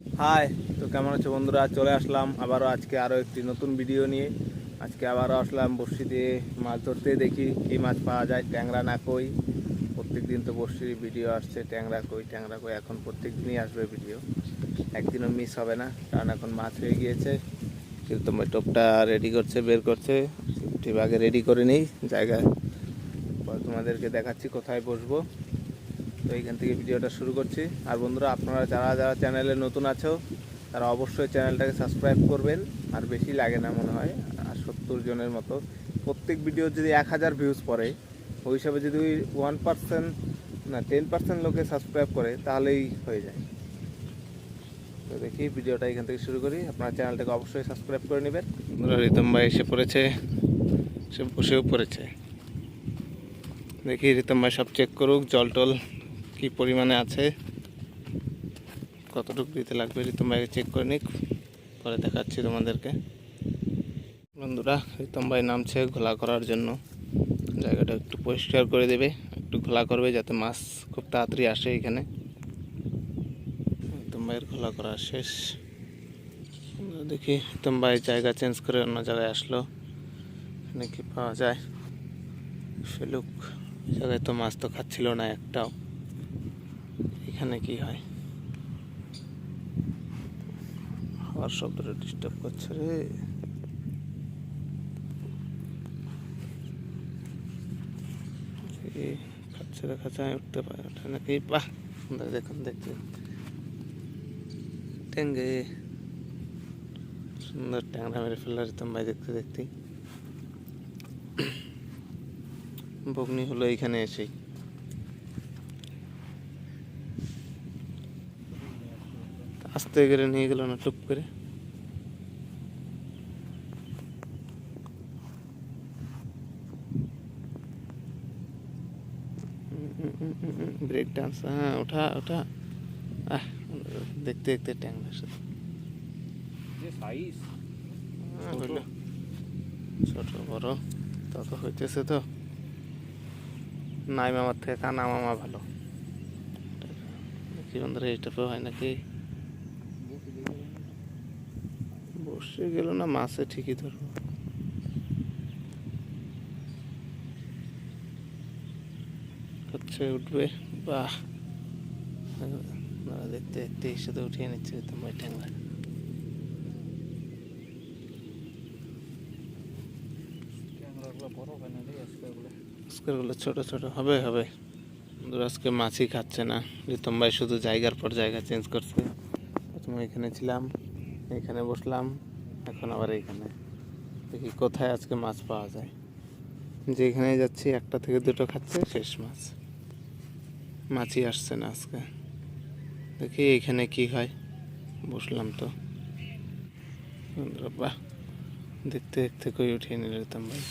High, তো কেমন আছো বন্ধুরা? চলে আসলাম আবারও আজকে আরও একটি নতুন ভিডিও নিয়ে। আজকে আবারও আসলাম বড়শি দিয়ে মাছ ধরতে, দেখি কী মাছ পাওয়া যায়, ট্যাংরা না কই। প্রত্যেক দিন তো বড়শির ভিডিও আসছে, ট্যাংরা কই ট্যাংরা কই, এখন প্রত্যেক দিনই আসবে ভিডিও, একদিনও মিস হবে না, কারণ এখন মাছ হয়ে গিয়েছে। কিন্তু তোমার টোপটা রেডি করছে, বের করছে, ঠিক আগে রেডি করে নিই জায়গায়, পরে তোমাদেরকে দেখাচ্ছি কোথায় বসবো। তো এইখান থেকে ভিডিওটা শুরু করছি। আর বন্ধুরা, আপনারা যারা যারা চ্যানেলে নতুন আছো তারা অবশ্যই চ্যানেলটাকে সাবস্ক্রাইব করবেন। আর বেশি লাগে না মনে হয়, আর 70 জনের মতো। প্রত্যেক ভিডিও যদি 1000 ভিউজ পড়ে, ওই হিসাবে যদি 1% না 10% লোকে সাবস্ক্রাইব করে তাহলেই হয়ে যায়। তো দেখি ভিডিওটা এখান থেকে শুরু করি। আপনার চ্যানেলটাকে অবশ্যই সাবস্ক্রাইব করে নেবেন। রিতম ভাই এসে পড়েছে, সে বসেও পড়েছে। দেখি রিতম ভাই সব চেক করুক, জল টল কী পরিমাণে আছে, কতটুকু দিতে লাগবে রিতম ভাইকে চেক করে নিক, পরে দেখাচ্ছি তোমাদেরকে। বন্ধুরা, রিতম ভাই নামছে ঘোলা করার জন্য, জায়গাটা একটু পরিষ্কার করে দেবে, একটু ঘোলা করবে যাতে মাছ খুব তাড়াতাড়ি আসে এখানে। রিতম ভাইয়ের ঘোলা করা শেষ। দেখি রিতম ভাই জায়গা চেঞ্জ করে অন্য জায়গায় আসলো, এখানে কি পাওয়া যায়। ফেলুক, জায়গায় তো মাছ তো খাচ্ছিল না একটাও, এখানে কি হয়। হাওয়ার শব্দটা ডিস্টার্ব করছে রে। খাচ্ছে খাচ্ছে, আমি উঠতে পারি ওঠে নাকি। বাহ, দেখুন দেখতে ট্যাঙ্গে সুন্দর ট্যাংরা মেরে ফেললো রিতম ভাই দেখতে দেখতে। বগ্নি হলো এইখানে এসেই। আস্তে করে নিয়ে গেল না টুপ করে। ব্রেক ডান্স, হ্যাঁ ওঠা ওঠা। আহ, দেখতে দেখতে ট্যাংরা সাথে ছোট বড় তত হইতেছে তো। নাই মামার থেকে কানা মামা ভালো। কি বন্ধুরা, এইটাপে হয় নাকি? বসে গেল না, মাছে ঠিকই ধরবো। হচ্ছে উঠবে, বাহ, দেখতে দেখতে একসাথে উঠিয়ে নিচ্ছে তোমার ট্যাংরা। আজকেরগুলো ছোট ছোট হবে হবে। আজকে মাছই খাচ্ছে না রিতম ভাই, শুধু জায়গার পর জায়গা চেঞ্জ করছে। প্রথমে এখানে ছিলাম, এখানে বসলাম, এখন আবার এইখানে। দেখি কোথায় আজকে মাছ পাওয়া যায়। যেখানে যাচ্ছি একটা থেকে দুটো খাচ্ছে, শেষ মাছ, মাছই আসছে না আজকে। দেখি এইখানে কি হয়। বসলাম তো, বাহ, দেখতে দেখতে কই উঠিয়ে নিল রিতম ভাই।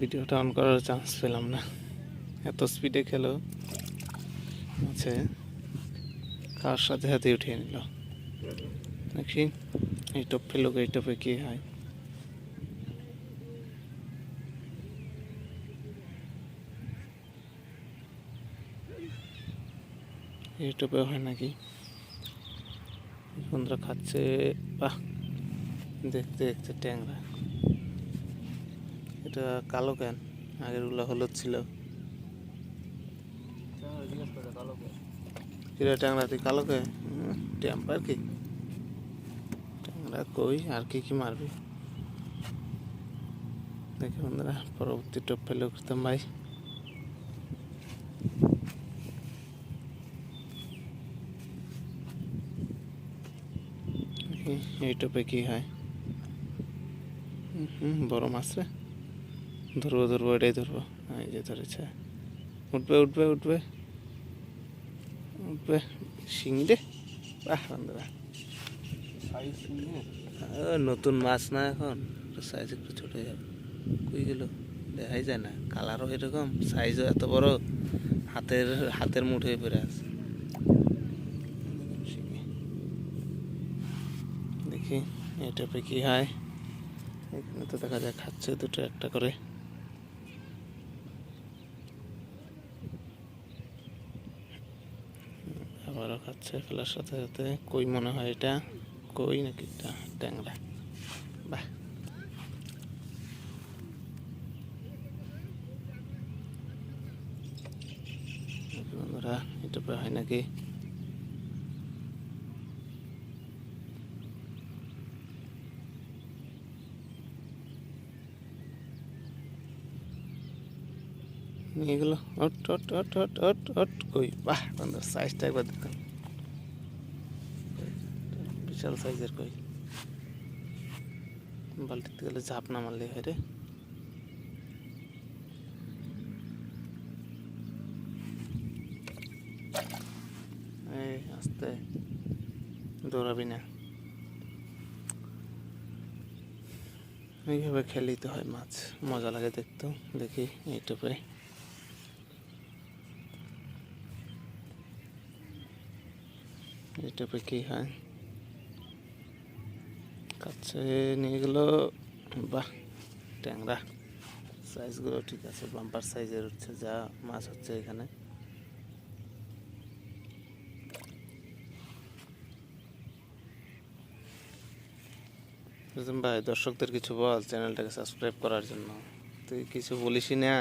ভিডিওটা অন করার চান্স পেলাম না, এত স্পিডে খেলো মাছে, খাওয়ার সাথে সাথে উঠিয়ে নিল। দেখি এই টপ ফেলুক, এই টপে কী হয়। এই টপে হয় নাকি? বন্ধুরা খাচ্ছে, বাহ, দেখতে দেখতে ট্যাংরা। এটা কালো কেন, আগেরগুলো হলুদ ছিল। কিরে ট্যাংরা, তুই কালো কে? টেম্পার কি ট্যাংরা কই, আর কি কি মারবি। দেখি বন্ধুরা, পরবর্তী টপ ফেলে করতাম ভাই। এই টপে কি হয়। বড় মাছ রে, ধরবো ধরবো, এটাই ধরবো। এই যে ধরেছে, উঠবে উঠবে উঠবে উঠবে, শিঙড়ে। বাহ বন্ধুরা, নতুন মাছ না, এখন সাইজ একটু ছোট হয়ে যাবে। কই গেল, দেখাই যায় না, কালারও এরকম, সাইজও এত বড়, হাতের হাতের মুঠোয় পড়ে আছে। দেখি এটাপে কি হয়। এখানে তো দেখা যায় খাচ্ছে দুটো একটা করে। আবারও খাচ্ছে ফেলার সাথে সাথে। কই মনে হয় এটা, কই নাকি এটা ট্যাংরা। বাহ, বন্ধুরা এটা হয় নাকি। নিয়ে গেল, অট অট অট অট অট অট কই। বাহ বন্ধু, সাইজটা একবার দেখুন, বিশাল সাইজের কই। বালতিতে গেলে ঝাঁপ না মারলে হয় রে। এই আস্তে, দৌড়াবি না। এইভাবে খেলেই তো হয় মাছ, মজা লাগে দেখতেও। দেখি এই টোপে কি হয়। কাছে নিয়ে গেল, বাহ ট্যাংরা। সাইজগুলো ঠিক আছে, বাম্পার সাইজের হচ্ছে যা মাছ হচ্ছে এখানে। ভাই দর্শকদের কিছু বল, চ্যানেলটাকে সাবস্ক্রাইব করার জন্য। তুই কিছু বলিসই না,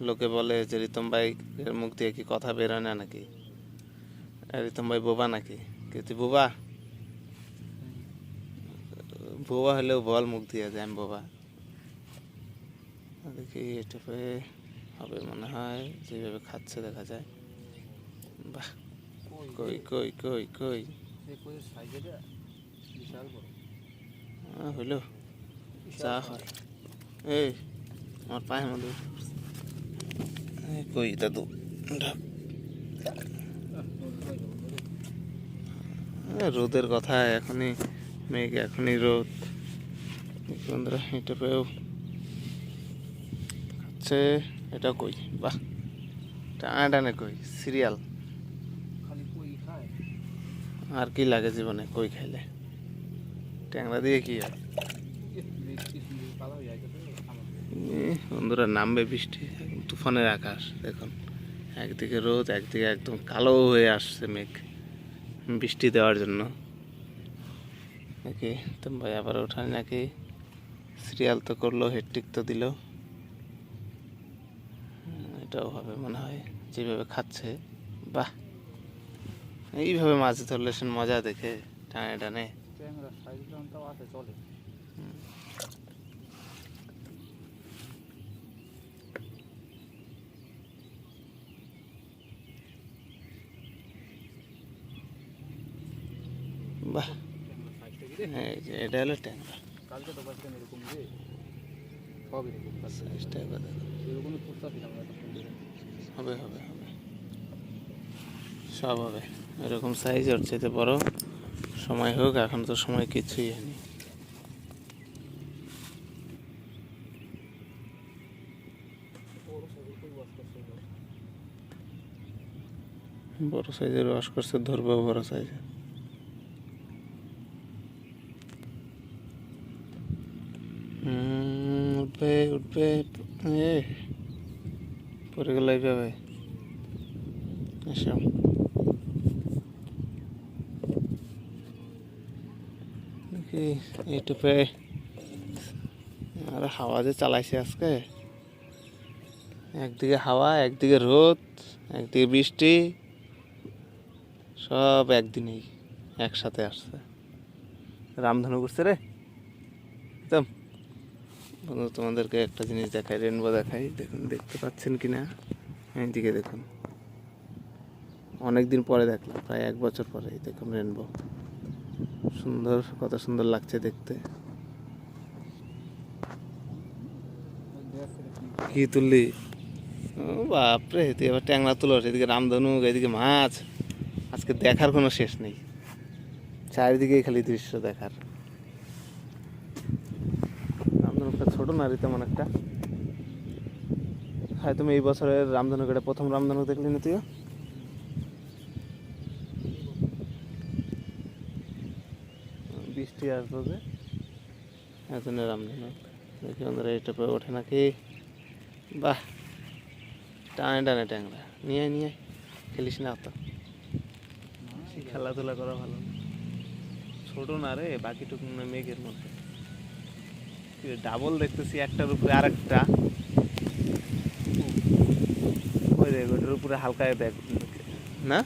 লোকে বলে যে রিতম ভাই এর মুখ দিয়ে কি কথা বেরোয় না নাকি, রিতম ভাই বোবা নাকি। কে তুই বোবা? বোবা হলেও বল মুখ দিয়ে যে আমি বোবা। দেখি এটা হবে মনে হয়, যেভাবে খাচ্ছে দেখা যায়। বাহ, কই কই কই কই হইলো, যা হয়। এই আমার পায়ের মধ্যে কই দাদু, রোদের কথা এখনই, মেঘ এখনই রোদ। বন্ধুরা এটা পেয়েও খাচ্ছে, এটা কই। বাহ, টানা টানে কই, সিরিয়াল। আর কি লাগে জীবনে কই খাইলে, ট্যাংরা দিয়ে কি হয়। বন্ধুরা নামবে বৃষ্টি, তুফানের আকাশ দেখুন, একদিকে রোদ, একদিকে একদম কালো হয়ে আসছে মেঘ বৃষ্টি দেওয়ার জন্য নাকি। তো ভাই আবার ওঠায় নাকি, সিরিয়াল তো করলো, হেডটিক তো দিল। এটাও হবে মনে হয়, যেভাবে খাচ্ছে। বাহ, এইভাবে মাছ ধরলে সে মজা দেখে, টানে টানে। বাহ, এটা হলো ট্যাংরা। হবে হবে হবে, সব হবে এরকম সাইজ, ওর চাইতে বড়। সময় হোক, এখন তো সময় কিছুই হয়নি। বড় সাইজের ওয়াশ করছে, ধরবো বড় সাইজের। উঠবে উঠবে, এ পরে গেল এইভাবে। এসব দেখি এইটুপে, আর হাওয়া যে চালাইছে আজকে, একদিকে হাওয়া, একদিকে রোদ, একদিকে বৃষ্টি, সব একদিনেই একসাথে আসছে। রামধনু করছে রে একদম। বন্ধু তোমাদেরকে একটা জিনিস দেখাই, রেনবো দেখাই, দেখুন দেখতে পাচ্ছেন কি না। এইদিকে দেখুন, অনেকদিন পরে দেখলাম, প্রায় 1 বছর পরে দেখুন রেনবো। সুন্দর, কত সুন্দর লাগছে দেখতে। কি তুললি? ও বাপরে, তুই এবার ট্যাংরা তুলো, এদিকে রামধনু, এদিকে মাছ। আজকে দেখার কোনো শেষ নেই, চারিদিকে খালি দৃশ্য দেখার। রামধনুকটা ছোট না রে তেমন একটা। হ্যাঁ, তুমি এই বছরের রামধনুক, এটা প্রথম রামধনুক দেখলি না তুইও? বৃষ্টি আসবো যে এখন রামধনুক দেখি বন্ধুরা, এটা পরে ওঠে নাকি। বাহ, টানে টানে ট্যাংরা, নিয়ে নিয়ে খেলিস না অত। খেলাধুলা করা ভালো না। ছোট না রে, বাকিটুকু না মেঘের মধ্যে। ডাবল দেখতেছি, একটার উপরে আরেকটা। ওই দেখ, ওইটার উপরে হালকা দেখ না।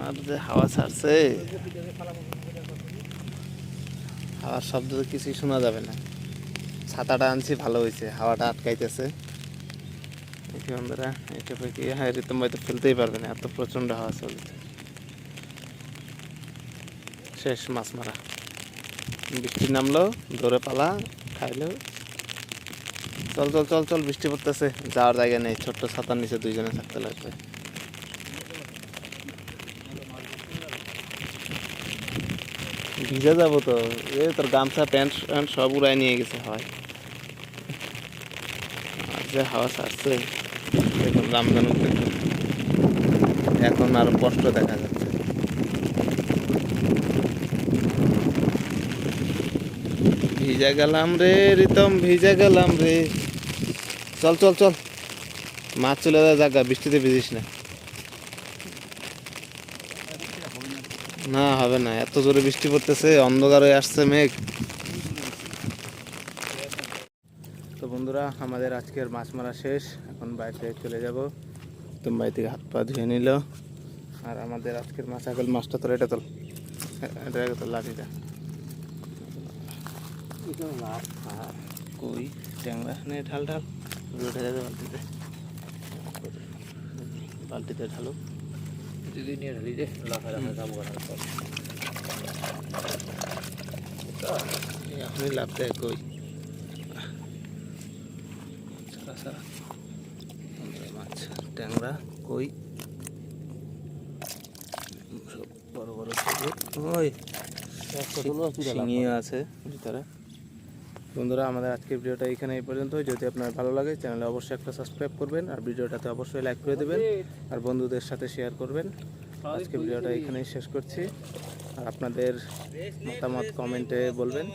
আর যে হাওয়া ছাড়ছে, হাওয়ার শব্দ তো কিছুই শোনা যাবে না। ছাতাটা আনছি, ভালো হয়েছে, হাওয়াটা আটকাইতেছে। দেখি বন্ধুরা, এটা কি হ্যাঁ রিতম ভাই তো ফেলতেই পারবে না, এত প্রচন্ড হাওয়া চলছে। শেষ মাছ মারা, বৃষ্টি নামলো, ধরে পালা খাইলো। চল চল চল চল, বৃষ্টি পড়তেছে, যাওয়ার জায়গা নেই, ছোট্ট ছাতার নিচে দুইজনে থাকতে লাগবে। ভিজে যাবো তো, এ তোর গামছা প্যান্ট প্যান্ট সব উড়াই নিয়ে গেছে হয়। আর যে হাওয়া ছাড়ছে, দেখুন রামধনু, এখন আরো কষ্ট দেখা যাচ্ছে। ভিজে গেলাম রে রিতম, ভিজে গেলাম রে। চল চল চল, মাছ চলে যায় জায়গা, বৃষ্টিতে ভিজিস না। না হবে না, এত জোরে বৃষ্টি পড়তেছে, অন্ধকার হয়ে আসছে মেঘ। তো বন্ধুরা, আমাদের আজকের মাছ মারা শেষ, এখন বাড়িতে চলে যাব। তুমি বাড়ি থেকে হাত পা ধুয়ে নিল। আর আমাদের আজকের মাছ, আগের মাছটা তোর, এটা তোল, এটা তোর লাঠিটা। কই ট্যাংরা নে, ঢাল ঢাল, উঠে যাবে বালতিতে, বালতিতে ঢালো। যদি নিয়ে ঢালি দে, লাফা লাফা যাবো এখনই লাভ দেয় কই, সারা সারা মাছ, ট্যাংরা কই, সব বড় বড় ওই শিঙিও আছে ভিতরে। বন্ধুরা, আমাদের আজকের ভিডিওটা এখানে এই পর্যন্ত। যদি আপনার ভালো লাগে, চ্যানেলে অবশ্যই একটা সাবস্ক্রাইব করবেন, আর ভিডিওটাতে অবশ্যই লাইক করে দেবেন, আর বন্ধুদের সাথে শেয়ার করবেন। আজকে ভিডিওটা এখানেই শেষ করছি, আর আপনাদের মতামত কমেন্টে বলবেন।